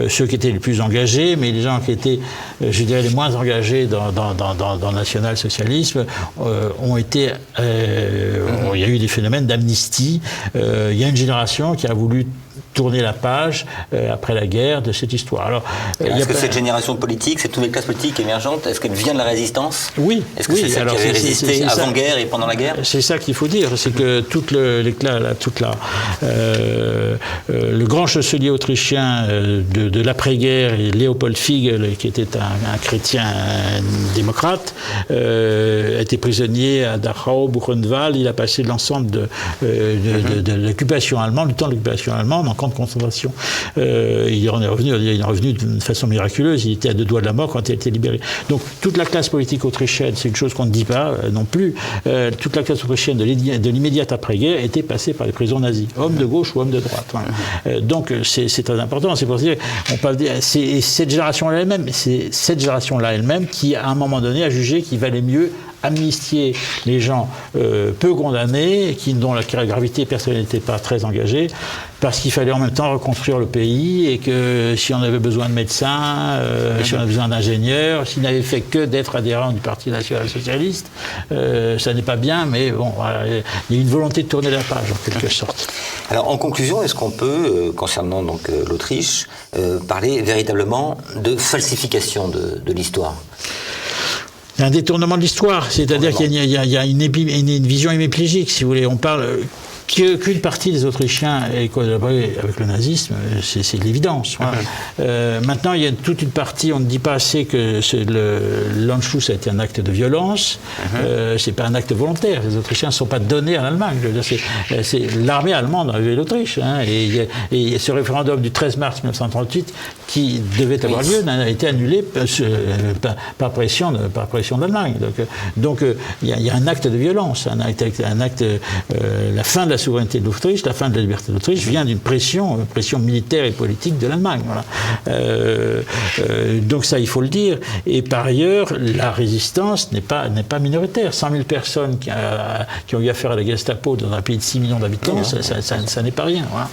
ceux qui étaient les plus engagés, mais les gens qui étaient, je dirais, les moins engagés dans le national-socialisme ont été... il y a eu des phénomènes d'amnistie. Il y a une génération qui a voulu tourner la page après la guerre de cette histoire. Alors, est-ce que cette génération politique, cette nouvelle classe politique émergente, est-ce qu'elle vient de la résistance? Oui. Est-ce que c'est celle qui avait résisté avant-guerre et pendant la guerre? C'est ça qu'il faut dire, c'est que le grand chancelier autrichien de l'après-guerre, Léopold Figl, qui était un chrétien démocrate, était prisonnier à Dachau, Buchenwald. Il a passé l'ensemble de l'occupation allemande, du temps de l'occupation allemande, en camp de concentration. Il en est revenu d'une façon miraculeuse. Il était à 2 doigts de la mort quand il a été libéré. Donc toute la classe politique autrichienne, c'est une chose qu'on ne dit pas non plus, toute la classe autrichienne de l'immédiate après-guerre était passée par les prisons nazies, hommes de gauche ou hommes de droite. Voilà. Donc c'est très important. C'est pour dire, c'est cette génération-là elle-même qui, à un moment donné, a jugé qu'il valait mieux amnistier les gens peu condamnés, dont la gravité personnelle n'était pas très engagée, parce qu'il fallait en même temps reconstruire le pays, et que si on avait besoin de médecins, si on avait besoin d'ingénieurs, s'il n'avait fait que d'être adhérent du Parti national-socialiste, ça n'est pas bien, mais bon, voilà, il y a une volonté de tourner la page, en quelque sorte. Alors, en conclusion, est-ce qu'on peut, concernant donc l'Autriche, parler véritablement de falsification de l'histoire ? Un détournement de l'histoire, c'est-à-dire qu'il y a une vision hémiplégique, si vous voulez. On parle qu'une partie des Autrichiens ait collaboré avec le nazisme, c'est de l'évidence. Voilà. Maintenant, il y a toute une partie, on ne dit pas assez que l'Anschluss a été un acte de violence, c'est pas un acte volontaire. Les Autrichiens ne sont pas donnés à l'Allemagne. C'est l'armée allemande a enlevé l'Autriche. Et ce référendum du 13 mars 1938, qui devait avoir lieu, a été annulé par pression de l'Allemagne. Donc il y a un acte de violence, la fin de la souveraineté de l'Autriche, la fin de la liberté de l'Autriche vient d'une pression militaire et politique de l'Allemagne. Voilà. Donc ça, il faut le dire. Et par ailleurs, la résistance n'est pas minoritaire. 100 000 personnes qui ont eu affaire à la Gestapo dans un pays de 6 millions d'habitants, ça n'est pas rien. Voilà.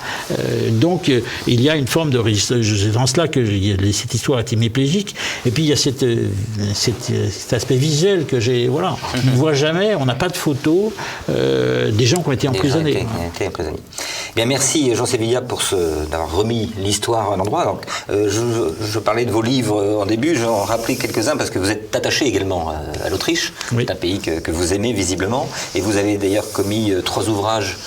Donc il y a une forme de résistance. C'est dans cela que cette histoire est hémiplégique. Et puis il y a cet aspect visuel que j'ai... Voilà. On ne voit jamais, on n'a pas de photos des gens qui ont été emprisonnés. emprisonné. Bien, merci Jean Sévilla d'avoir remis l'histoire à l'endroit. Donc, je parlais de vos livres en début, j'en rappelais quelques-uns parce que vous êtes attaché également à l'Autriche. Oui. C'est un pays que vous aimez visiblement. Et vous avez d'ailleurs commis 3 ouvrages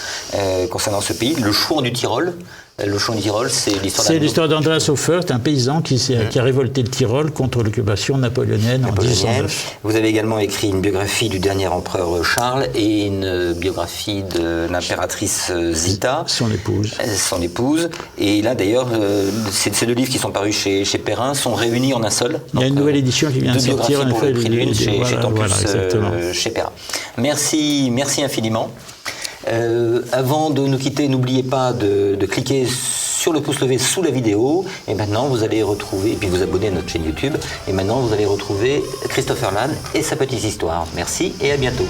concernant ce pays. Le Chouan du Tyrol. Le Chouan du Tyrol, c'est l'histoire d'Andreas Hofer, un paysan qui a révolté le Tyrol contre l'occupation napoléonienne en 1809. Vous avez également écrit une biographie du dernier empereur Charles et une biographie de l'impératrice Zita. Son épouse. Et là, d'ailleurs, ces 2 livres qui sont parus chez Perrin sont réunis en un seul. Il y a une nouvelle édition qui vient de sortir. En effet, pour le prix de l'une chez Tempus, exactement. chez Perrin. Merci infiniment. Avant de nous quitter, n'oubliez pas de cliquer sur le pouce levé sous la vidéo. Et maintenant, vous allez retrouver, et puis vous abonner à notre chaîne YouTube. Et maintenant, vous allez retrouver Christopher Lann et sa petite histoire. Merci et à bientôt.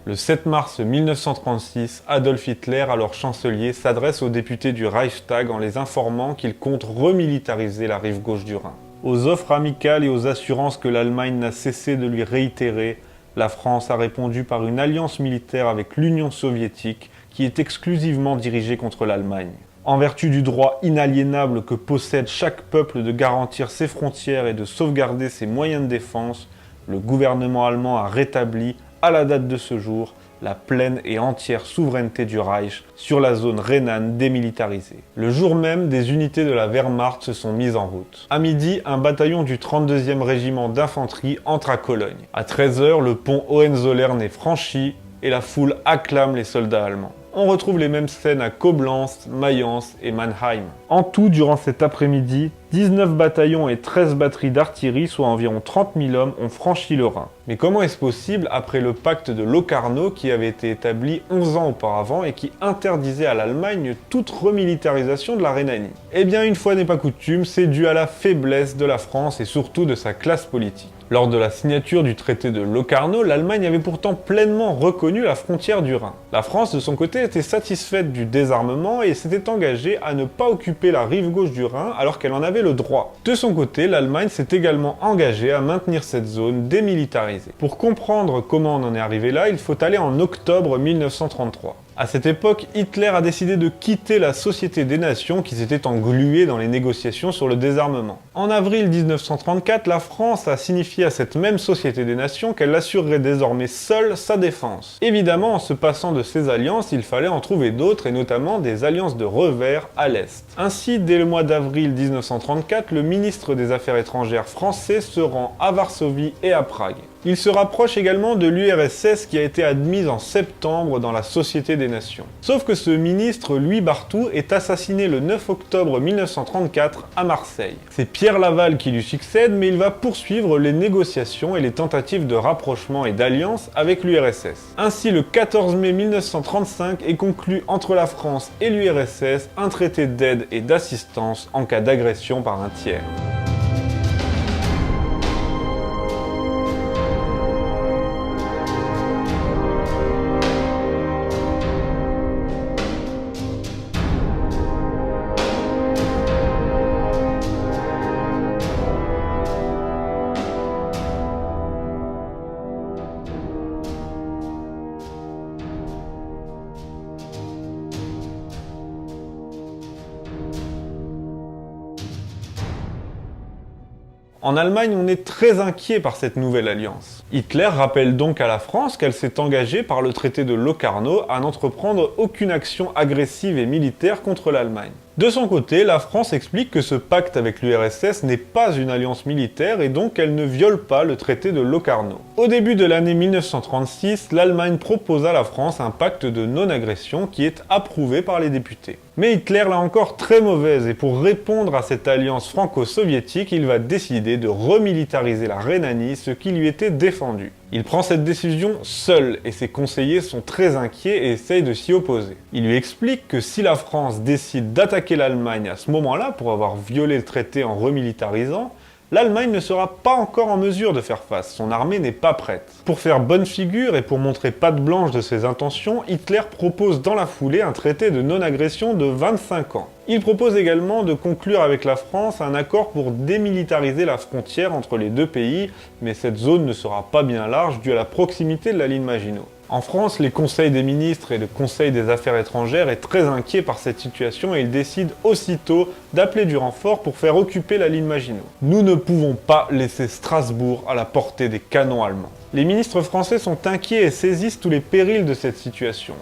Le 7 mars 1936, Adolf Hitler, alors chancelier, s'adresse aux députés du Reichstag en les informant qu'il compte remilitariser la rive gauche du Rhin. Aux offres amicales et aux assurances que l'Allemagne n'a cessé de lui réitérer, la France a répondu par une alliance militaire avec l'Union soviétique qui est exclusivement dirigée contre l'Allemagne. En vertu du droit inaliénable que possède chaque peuple de garantir ses frontières et de sauvegarder ses moyens de défense, le gouvernement allemand a rétabli, à la date de ce jour, la pleine et entière souveraineté du Reich sur la zone rhénane démilitarisée. Le jour même, des unités de la Wehrmacht se sont mises en route. À midi, un bataillon du 32e régiment d'infanterie entre à Cologne. À 13h, le pont Hohenzollern est franchi et la foule acclame les soldats allemands. On retrouve les mêmes scènes à Koblenz, Mayence et Mannheim. En tout, durant cet après-midi, 19 bataillons et 13 batteries d'artillerie, soit environ 30 000 hommes, ont franchi le Rhin. Mais comment est-ce possible après le pacte de Locarno qui avait été établi 11 ans auparavant et qui interdisait à l'Allemagne toute remilitarisation de la Rhénanie? Eh bien, une fois n'est pas coutume, c'est dû à la faiblesse de la France et surtout de sa classe politique. Lors de la signature du traité de Locarno, l'Allemagne avait pourtant pleinement reconnu la frontière du Rhin. La France, de son côté, était satisfaite du désarmement et s'était engagée à ne pas occuper la rive gauche du Rhin alors qu'elle en avait le droit. De son côté, l'Allemagne s'est également engagée à maintenir cette zone démilitarisée. Pour comprendre comment on en est arrivé là, il faut aller en octobre 1933. À cette époque, Hitler a décidé de quitter la Société des Nations qui s'était engluée dans les négociations sur le désarmement. En avril 1934, la France a signifié à cette même Société des Nations qu'elle assurerait désormais seule sa défense. Évidemment, en se passant de ces alliances, il fallait en trouver d'autres, et notamment des alliances de revers à l'Est. Ainsi, dès le mois d'avril 1934, le ministre des Affaires étrangères français se rend à Varsovie et à Prague. Il se rapproche également de l'URSS qui a été admise en septembre dans la Société des Nations. Sauf que ce ministre, Louis Barthou, est assassiné le 9 octobre 1934 à Marseille. C'est Pierre Laval qui lui succède, mais il va poursuivre les négociations et les tentatives de rapprochement et d'alliance avec l'URSS. Ainsi, le 14 mai 1935 est conclu entre la France et l'URSS un traité d'aide et d'assistance en cas d'agression par un tiers. En Allemagne, on est très inquiet par cette nouvelle alliance. Hitler rappelle donc à la France qu'elle s'est engagée par le traité de Locarno à n'entreprendre aucune action agressive et militaire contre l'Allemagne. De son côté, la France explique que ce pacte avec l'URSS n'est pas une alliance militaire et donc elle ne viole pas le traité de Locarno. Au début de l'année 1936, l'Allemagne propose à la France un pacte de non-agression qui est approuvé par les députés. Mais Hitler l'a encore très mauvaise et pour répondre à cette alliance franco-soviétique, il va décider de remilitariser la Rhénanie, ce qui lui était défendu. Il prend cette décision seul et ses conseillers sont très inquiets et essayent de s'y opposer. Il lui explique que si la France décide d'attaquer l'Allemagne à ce moment-là pour avoir violé le traité en remilitarisant, l'Allemagne ne sera pas encore en mesure de faire face, son armée n'est pas prête. Pour faire bonne figure et pour montrer patte blanche de ses intentions, Hitler propose dans la foulée un traité de non-agression de 25 ans. Il propose également de conclure avec la France un accord pour démilitariser la frontière entre les deux pays, mais cette zone ne sera pas bien large due à la proximité de la ligne Maginot. En France, les conseils des ministres et le conseil des affaires étrangères est très inquiet par cette situation et il décide aussitôt d'appeler du renfort pour faire occuper la ligne Maginot. Nous ne pouvons pas laisser Strasbourg à la portée des canons allemands. Les ministres français sont inquiets et saisissent tous les périls de cette situation.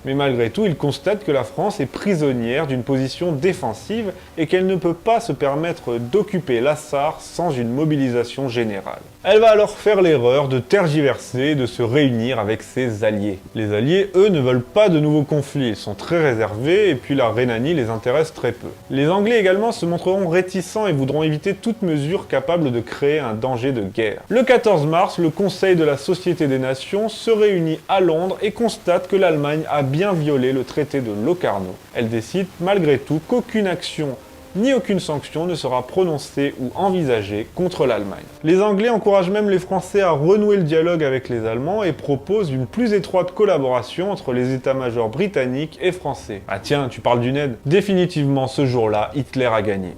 Mais malgré tout, ils constatent que la France est prisonnière d'une position défensive et qu'elle ne peut pas se permettre d'occuper la Sarre sans une mobilisation générale. Elle va alors faire l'erreur de tergiverser et de se réunir avec ses alliés. Les alliés, eux, ne veulent pas de nouveaux conflits, ils sont très réservés et puis la Rhénanie les intéresse très peu. Les Anglais également se montreront réticents et voudront éviter toute mesure capable de créer un danger de guerre. Le 14 mars, le Conseil de la Société des Nations se réunit à Londres et constate que l'Allemagne a bien violé le traité de Locarno. Elle décide malgré tout qu'aucune action ni aucune sanction ne sera prononcée ou envisagée contre l'Allemagne. Les Anglais encouragent même les Français à renouer le dialogue avec les Allemands et proposent une plus étroite collaboration entre les états-majors britanniques et français. Ah tiens, tu parles d'une aide? Définitivement, ce jour-là, Hitler a gagné.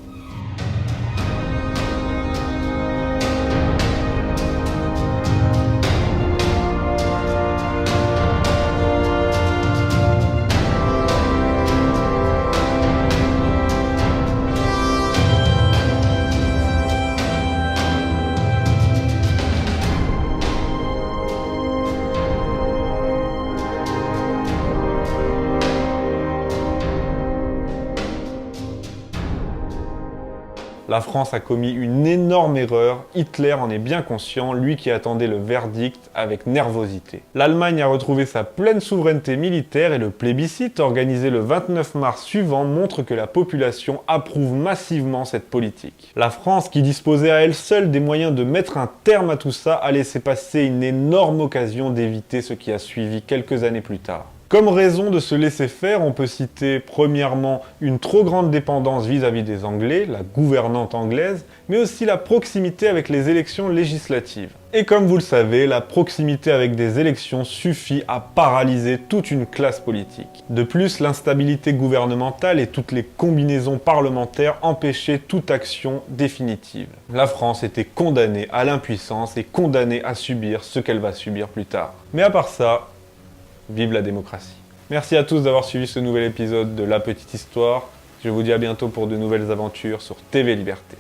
La France a commis une énorme erreur, Hitler en est bien conscient, lui qui attendait le verdict avec nervosité. L'Allemagne a retrouvé sa pleine souveraineté militaire et le plébiscite organisé le 29 mars suivant montre que la population approuve massivement cette politique. La France, qui disposait à elle seule des moyens de mettre un terme à tout ça, a laissé passer une énorme occasion d'éviter ce qui a suivi quelques années plus tard. Comme raison de se laisser faire, on peut citer premièrement une trop grande dépendance vis-à-vis des Anglais, la gouvernante anglaise, mais aussi la proximité avec les élections législatives. Et comme vous le savez, la proximité avec des élections suffit à paralyser toute une classe politique. De plus, l'instabilité gouvernementale et toutes les combinaisons parlementaires empêchaient toute action définitive. La France était condamnée à l'impuissance et condamnée à subir ce qu'elle va subir plus tard. Mais à part ça, vive la démocratie. Merci à tous d'avoir suivi ce nouvel épisode de La Petite Histoire. Je vous dis à bientôt pour de nouvelles aventures sur TV Liberté.